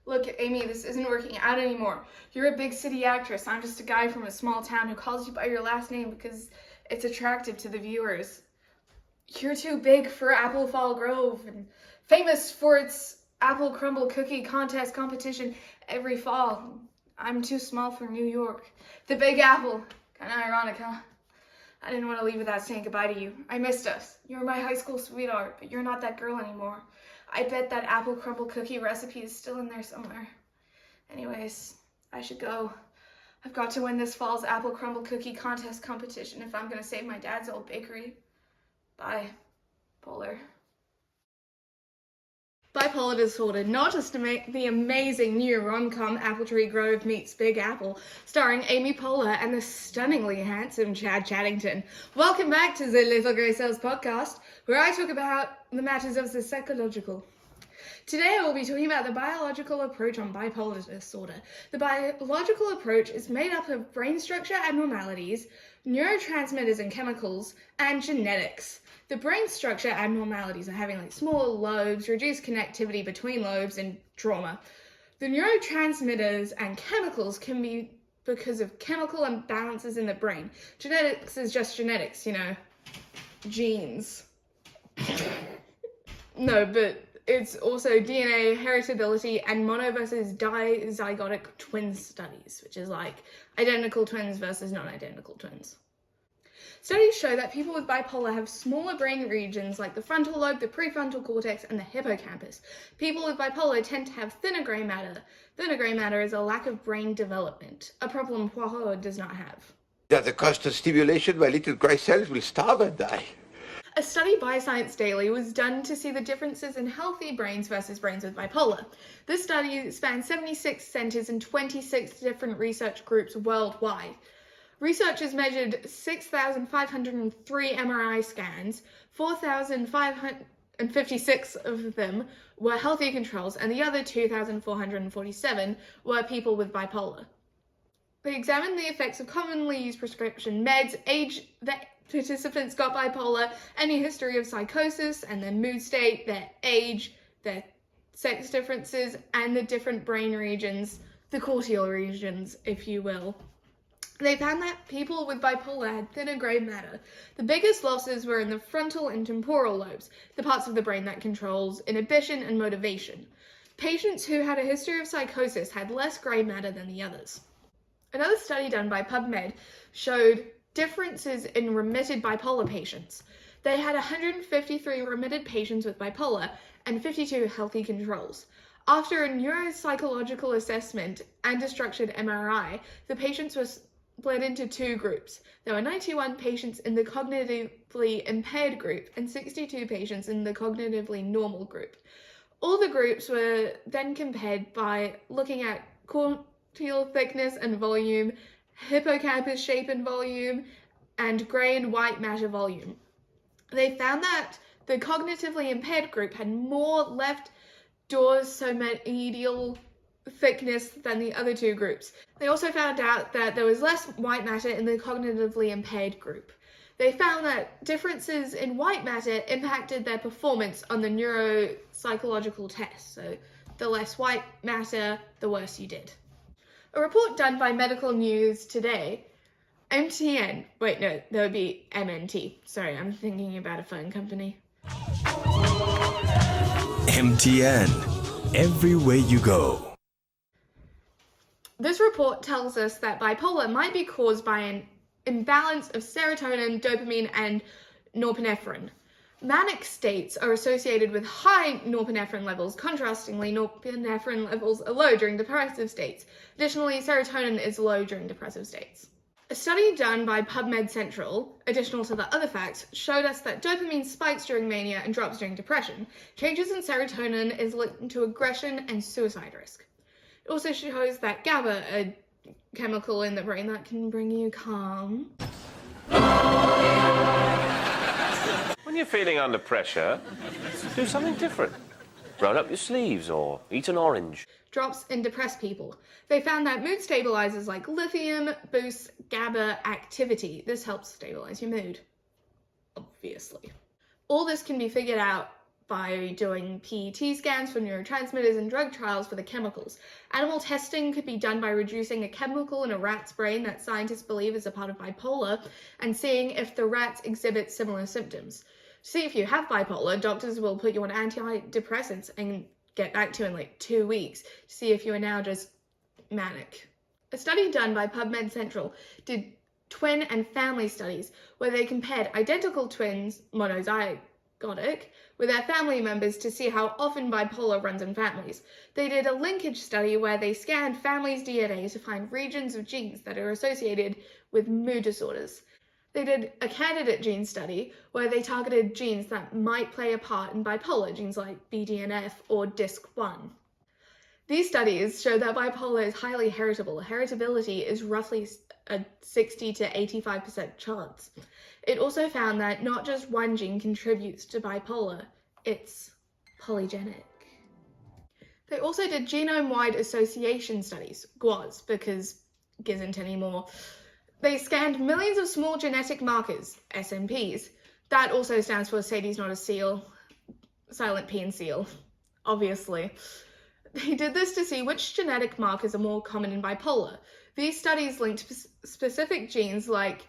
Look, Amy, this isn't working out anymore. You're a big city actress. I'm just a guy from a small town who calls you by your last name because it's attractive to the viewers. You're too big for Apple Fall Grove and famous for its apple crumble cookie contest competition every fall. I'm too small for New York. The Big Apple. Kinda ironic, huh? I didn't want to leave without saying goodbye to you. I missed us. You were my high school sweetheart, but you're not that girl anymore. I bet that apple crumble cookie recipe is still in there somewhere. Anyways, I should go. I've got to win this fall's apple crumble cookie contest competition if I'm gonna save my dad's old bakery. Bye, Polar. Bipolar disorder, not just the amazing new rom-com Apple Tree Grove meets Big Apple, starring Amy Poehler and the stunningly handsome Chad Chaddington. Welcome back to the Little Grey Cells podcast, where I talk about the matters of the psychological. Today I will be talking about the biological approach on bipolar disorder. The biological approach is made up of brain structure abnormalities, neurotransmitters and chemicals, and genetics. The brain structure abnormalities are having smaller lobes, reduced connectivity between lobes, and trauma. The neurotransmitters and chemicals can be because of chemical imbalances in the brain. Genetics is just genetics, genes. No, but it's also DNA, heritability, and mono versus dizygotic twin studies, which is like identical twins versus non-identical twins. Studies show that people with bipolar have smaller brain regions like the frontal lobe, the prefrontal cortex, and the hippocampus. People with bipolar tend to have thinner grey matter. Thinner grey matter is a lack of brain development, a problem Poirot does not have. At the cost of stimulation, my little grey cells will starve and die. A study by Science Daily was done to see the differences in healthy brains versus brains with bipolar. This study spanned 76 centers and 26 different research groups worldwide. Researchers measured 6,503 MRI scans, 4,556 of them were healthy controls, and the other 2,447 were people with bipolar. They examined the effects of commonly used prescription meds, age that participants got bipolar, any history of psychosis, and their mood state, their age, their sex differences, and the different brain regions, the cortical regions, if you will. They found that people with bipolar had thinner grey matter. The biggest losses were in the frontal and temporal lobes, the parts of the brain that controls inhibition and motivation. Patients who had a history of psychosis had less grey matter than the others. Another study done by PubMed showed differences in remitted bipolar patients. They had 153 remitted patients with bipolar and 52 healthy controls. After a neuropsychological assessment and a structured MRI, the patients were split into two groups. There were 91 patients in the cognitively impaired group and 62 patients in the cognitively normal group. All the groups were then compared by looking at cortical thickness and volume, hippocampus shape and volume, and grey and white matter volume. They found that the cognitively impaired group had more left dorsomedial thickness than the other two groups. They also found out that there was less white matter in the cognitively impaired group. They found that differences in white matter impacted their performance on the neuropsychological test. So the less white matter, the worse you did. A report done by Medical News Today, that would be MNT. Sorry, I'm thinking about a phone company. MTN, everywhere you go. This report tells us that bipolar might be caused by an imbalance of serotonin, dopamine, and norepinephrine. Manic states are associated with high norepinephrine levels. Contrastingly, norepinephrine levels are low during depressive states. Additionally, serotonin is low during depressive states. A study done by PubMed Central, additional to the other facts, showed us that dopamine spikes during mania and drops during depression. Changes in serotonin is linked to aggression and suicide risk. It also shows that GABA, a chemical in the brain that can bring you calm. When you're feeling under pressure, do something different. Roll up your sleeves or eat an orange. Drops in depressed people. They found that mood stabilizers like lithium boosts GABA activity. This helps stabilize your mood, obviously. All this can be figured out by doing PET scans for neurotransmitters and drug trials for the chemicals. Animal testing could be done by reducing a chemical in a rat's brain that scientists believe is a part of bipolar and seeing if the rats exhibit similar symptoms. To see if you have bipolar, doctors will put you on antidepressants and get back to you in like 2 weeks to see if you are now just manic. A study done by PubMed Central did twin and family studies where they compared identical twins, monozygotic, with their family members to see how often bipolar runs in families. They did a linkage study where they scanned families' DNA to find regions of genes that are associated with mood disorders. They did a candidate gene study where they targeted genes that might play a part in bipolar, genes like BDNF or DISC1. These studies show that bipolar is highly heritable. Heritability is roughly a 60 to 85% chance. It also found that not just one gene contributes to bipolar, it's polygenic. They also did genome-wide association studies, GWAS, because it isn't anymore. They scanned millions of small genetic markers, SNPs. That also stands for Sadie's Not a Seal, silent P and seal, obviously. They did this to see which genetic markers are more common in bipolar. These studies linked specific genes like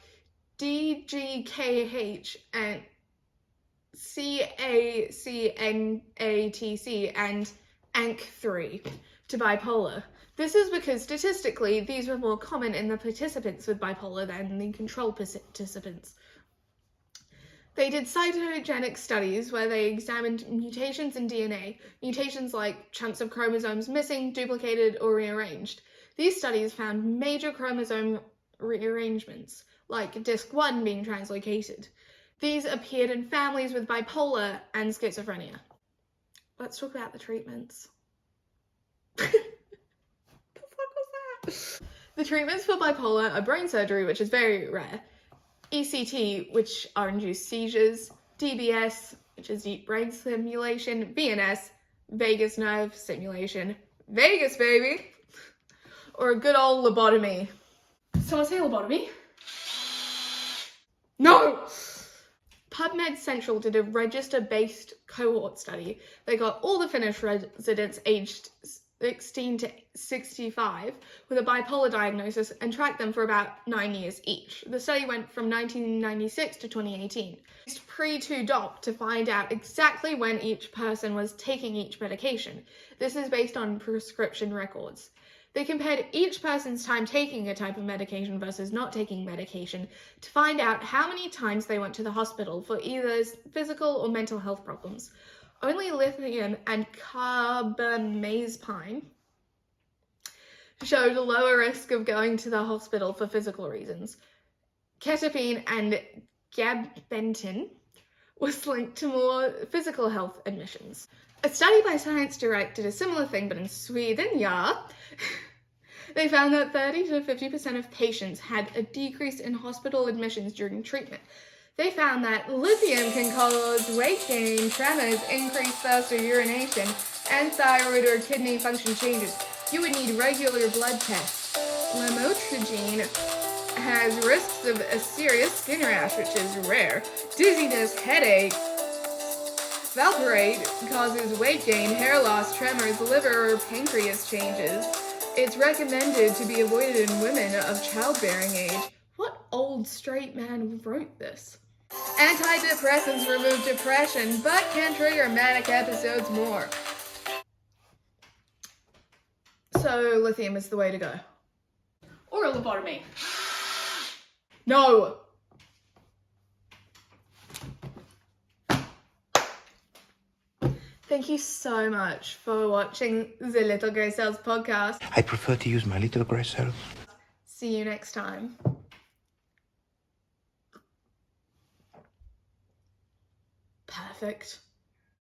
DGKH and CACNATC and ANC3 to bipolar. This is because statistically these were more common in the participants with bipolar than the control participants. They did cytogenic studies where they examined mutations in DNA, mutations like chunks of chromosomes missing, duplicated, or rearranged. These studies found major chromosome rearrangements, like DISC1 being translocated. These appeared in families with bipolar and schizophrenia. Let's talk about the treatments. The fuck was that? The treatments for bipolar are brain surgery, which is very rare, ECT, which are induced seizures, DBS, which is deep brain stimulation, VNS, vagus nerve stimulation, Vegas baby, or a good old lobotomy. Someone say lobotomy? No! PubMed Central did a register-based cohort study. They got all the Finnish residents aged 16 to 65 with a bipolar diagnosis and tracked them for about 9 years each. The study went from 1996 to 2018. Used pre-to-DOP to find out exactly when each person was taking each medication. This is based on prescription records. They compared each person's time taking a type of medication versus not taking medication to find out how many times they went to the hospital for either physical or mental health problems. Only lithium and carbamazepine showed a lower risk of going to the hospital for physical reasons. Ketamine and gabapentin was linked to more physical health admissions. A study by Science Direct did a similar thing, but in Sweden, yeah. They found that 30 to 50% of patients had a decrease in hospital admissions during treatment. They found that lithium can cause weight gain, tremors, increased thirst or urination, and thyroid or kidney function changes. You would need regular blood tests. Lamotrigine has risks of a serious skin rash, which is rare, dizziness, headache. Valproate causes weight gain, hair loss, tremors, liver or pancreas changes. It's recommended to be avoided in women of childbearing age. What old straight man wrote this? Antidepressants remove depression, but can trigger manic episodes more. So lithium is the way to go. Or a lobotomy. No! Thank you so much for watching the Little Grey Cells podcast. I prefer to use my little grey cells. See you next time. Perfect.